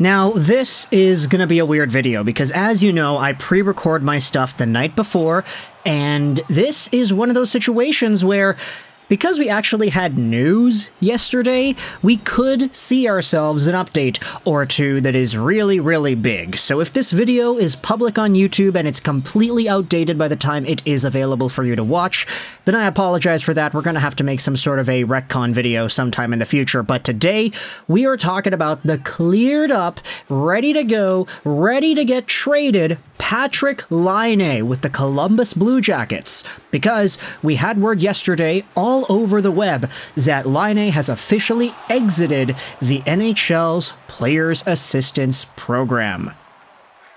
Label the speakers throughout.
Speaker 1: Now, this is gonna be a weird video because, as you know, I pre-record my stuff the night before, and this is one of those situations where, because we actually had news yesterday, we could see ourselves an update or two that is really, really big. So if this video is public on YouTube and it's completely outdated by the time it is available for you to watch, then I apologize for that. We're going to have to make some sort of a retcon video sometime in the future. But today, we are talking about the cleared up, ready to go, ready to get traded Patrik Laine with the Columbus Blue Jackets, because we had word yesterday all over the web that Laine has officially exited the NHL's Players Assistance Program.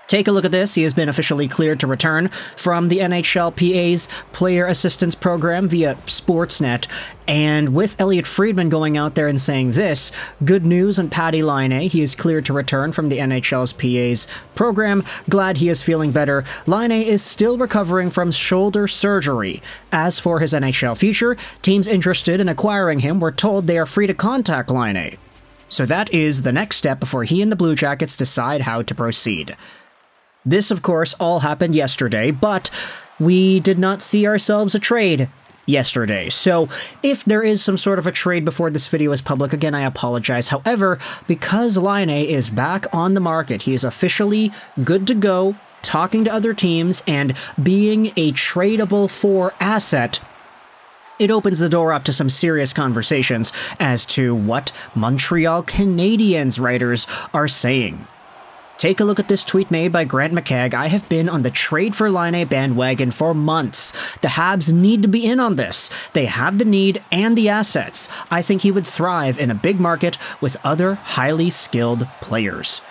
Speaker 1: Take a look at this. He has been officially cleared to return from the NHLPA's Player Assistance Program via Sportsnet. And with Elliot Friedman going out there and saying this, good news on Patty Laine. He is cleared to return from the NHL's PA's program. Glad he is feeling better. Laine is still recovering from shoulder surgery. As for his NHL future, teams interested in acquiring him were told they are free to contact Laine. So that is the next step before he and the Blue Jackets decide how to proceed. This, of course, all happened yesterday, but we did not see ourselves a trade yesterday. So if there is some sort of a trade before this video is public, again, I apologize. However, because Laine is back on the market, he is officially good to go, talking to other teams, and being a tradable for asset, it opens the door up to some serious conversations as to what Montreal Canadiens writers are saying. Take a look at this tweet made by Grant McCagg. I have been on the trade for Laine bandwagon for months. The Habs need to be in on this. They have the need and the assets. I think he would thrive in a big market with other highly skilled players.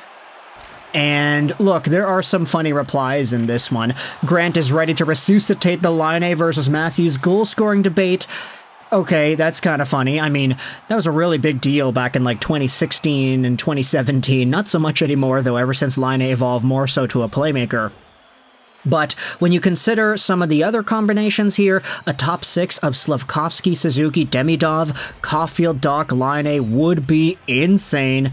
Speaker 1: And look, there are some funny replies in this one. Grant is ready to resuscitate the Laine versus Matthews goal-scoring debate. Okay, that's kind of funny. I mean, that was a really big deal back in like 2016 and 2017. Not so much anymore, though, ever since Laine evolved more so to a playmaker. But when you consider some of the other combinations here, a top six of Slafkovsky, Suzuki, Demidov, Caulfield, Doc, Laine would be insane.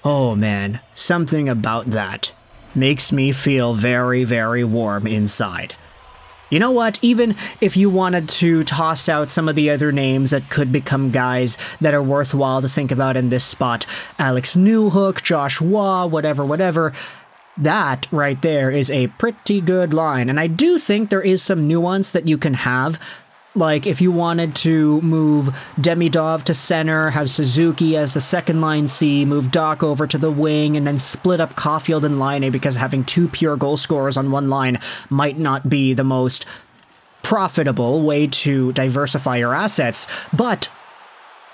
Speaker 1: Oh man, something about that makes me feel very, very warm inside. You know what, even if you wanted to toss out some of the other names that could become guys that are worthwhile to think about in this spot, Alex Newhook, Josh Waugh, whatever, that right there is a pretty good line. And I do think there is some nuance that you can have. Like, if you wanted to move Demidov to center, have Suzuki as the second line C, move Doc over to the wing, and then split up Caulfield and Laine, because having two pure goal scorers on one line might not be the most profitable way to diversify your assets. But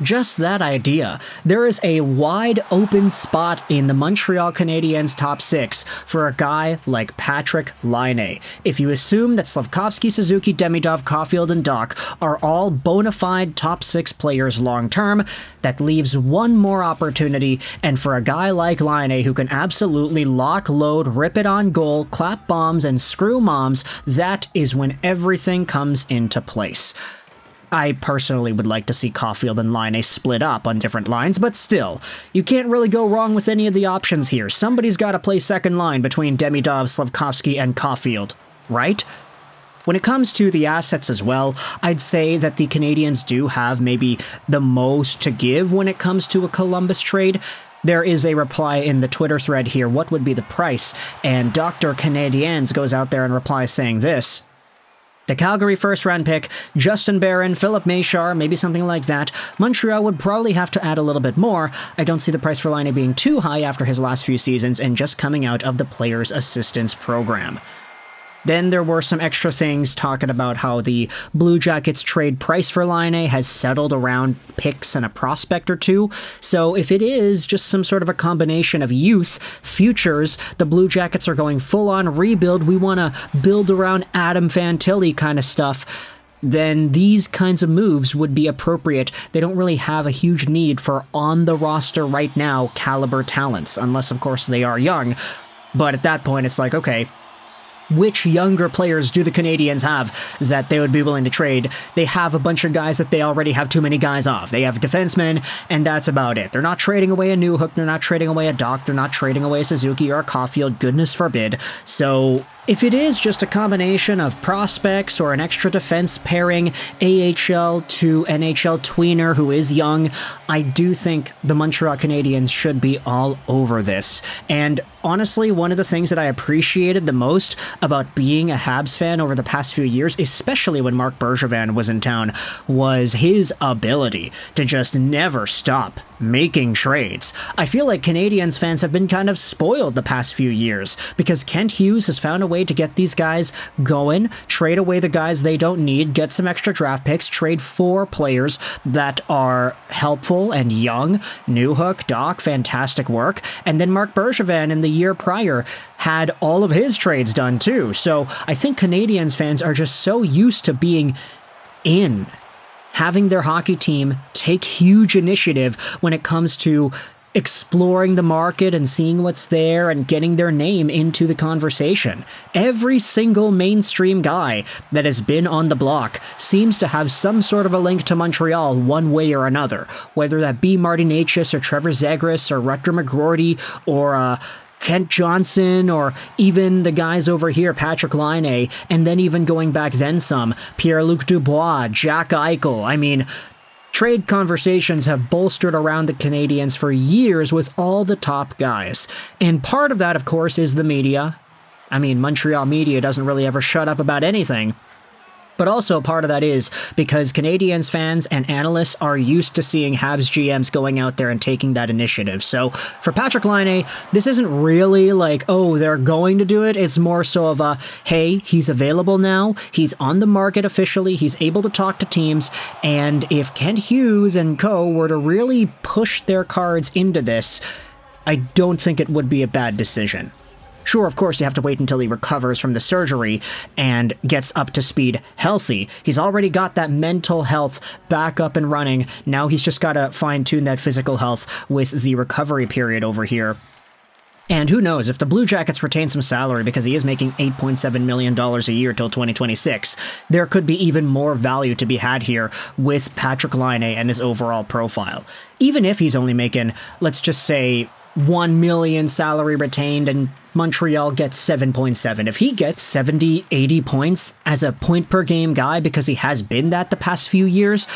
Speaker 1: just that idea. There is a wide open spot in the Montreal Canadiens top six for a guy like Patrik Laine. If you assume that Slafkovsky, Suzuki, Demidov, Caulfield, and Doc are all bona fide top six players long term, that leaves one more opportunity, and for a guy like Laine who can absolutely lock, load, rip it on goal, clap bombs, and screw moms, that is when everything comes into place. I personally would like to see Caulfield and Laine split up on different lines, but still, you can't really go wrong with any of the options here. Somebody's got to play second line between Demidov, Slafkovsky, and Caulfield, right? When it comes to the assets as well, I'd say that the Canadiens do have maybe the most to give when it comes to a Columbus trade. There is a reply in the Twitter thread here, what would be the price? And Dr. Canadiens goes out there and replies saying this: the Calgary first-round pick, Justin Barron, Philip Machar, maybe something like that. Montreal would probably have to add a little bit more. I don't see the price for Laine being too high after his last few seasons and just coming out of the Players Assistance Program. Then there were some extra things talking about how the Blue Jackets trade price for Laine has settled around picks and a prospect or two. So if it is just some sort of a combination of youth, futures, the Blue Jackets are going full-on rebuild, we want to build around Adam Fantilli kind of stuff, then these kinds of moves would be appropriate. They don't really have a huge need for on-the-roster right now caliber talents, unless, of course, they are young. But at that point, it's like, okay, which younger players do the Canadiens have that they would be willing to trade? They have a bunch of guys that they already have too many guys of. They have defensemen, and that's about it. They're not trading away a Newhook, they're not trading away a Doc, they're not trading away a Suzuki or a Caulfield, goodness forbid. So if it is just a combination of prospects or an extra defense pairing, AHL to NHL tweener who is young, I do think the Montreal Canadiens should be all over this. And honestly, one of the things that I appreciated the most about being a Habs fan over the past few years, especially when Marc Bergevin was in town, was his ability to just never stop making trades. I feel like Canadiens fans have been kind of spoiled the past few years because Kent Hughes has found a way to get these guys going, trade away the guys they don't need, get some extra draft picks, trade for players that are helpful and young. Newhook, Doc, fantastic work. And then Marc Bergevin in the year prior had all of his trades done too. So I think Canadiens fans are just so used to being in, having their hockey team take huge initiative when it comes to exploring the market and seeing what's there and getting their name into the conversation. Every single mainstream guy that has been on the block seems to have some sort of a link to Montreal one way or another, whether that be Marty Necas or Trevor Zegras or Rutger McGroarty or Kent Johnson, or even the guys over here, Patrik Laine, and then even going back then some, Pierre-Luc Dubois, Jack Eichel. I mean, trade conversations have bolstered around the Canadiens for years with all the top guys. And part of that, of course, is the media. I mean, Montreal media doesn't really ever shut up about anything. But also part of that is because Canadiens fans and analysts are used to seeing Habs GMs going out there and taking that initiative. So for Patrik Laine, this isn't really like, oh, they're going to do it. It's more so of a, hey, he's available now. He's on the market officially. He's able to talk to teams. And if Kent Hughes and co. were to really push their cards into this, I don't think it would be a bad decision. Sure, of course, you have to wait until he recovers from the surgery and gets up to speed healthy. He's already got that mental health back up and running. Now he's just got to fine-tune that physical health with the recovery period over here. And who knows, if the Blue Jackets retain some salary because he is making $8.7 million a year till 2026, there could be even more value to be had here with Patrik Laine and his overall profile. Even if he's only making, let's just say, $1 million salary retained and Montreal gets 7.7. If he gets 70, 80 points as a point-per-game guy because he has been that the past few years,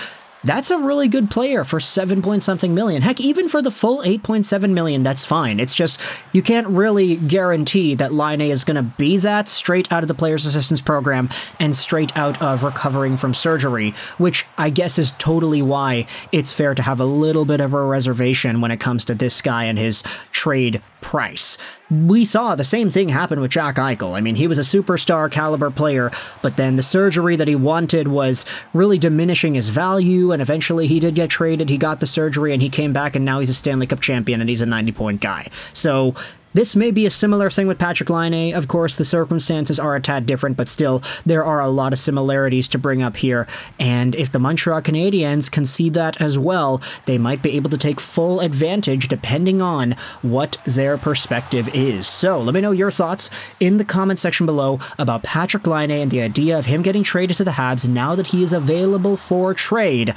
Speaker 1: that's a really good player for 7-point-something million. Heck, even for the full 8.7 million, that's fine. It's just, you can't really guarantee that Laine is going to be that straight out of the Players Assistance Program and straight out of recovering from surgery, which I guess is totally why it's fair to have a little bit of a reservation when it comes to this guy and his trade price. We saw the same thing happen with Jack Eichel. I mean, he was a superstar caliber player, but then the surgery that he wanted was really diminishing his value, and eventually he did get traded, he got the surgery, and he came back, and now he's a Stanley Cup champion, and he's a 90-point guy. So this may be a similar thing with Patrik Laine. Of course, the circumstances are a tad different, but still, there are a lot of similarities to bring up here. And if the Montreal Canadiens can see that as well, they might be able to take full advantage depending on what their perspective is. So let me know your thoughts in the comment section below about Patrik Laine and the idea of him getting traded to the Habs now that he is available for trade.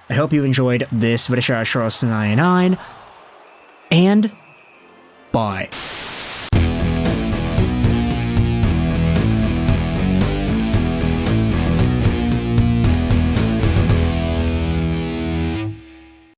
Speaker 1: I hope you enjoyed this video, and bye.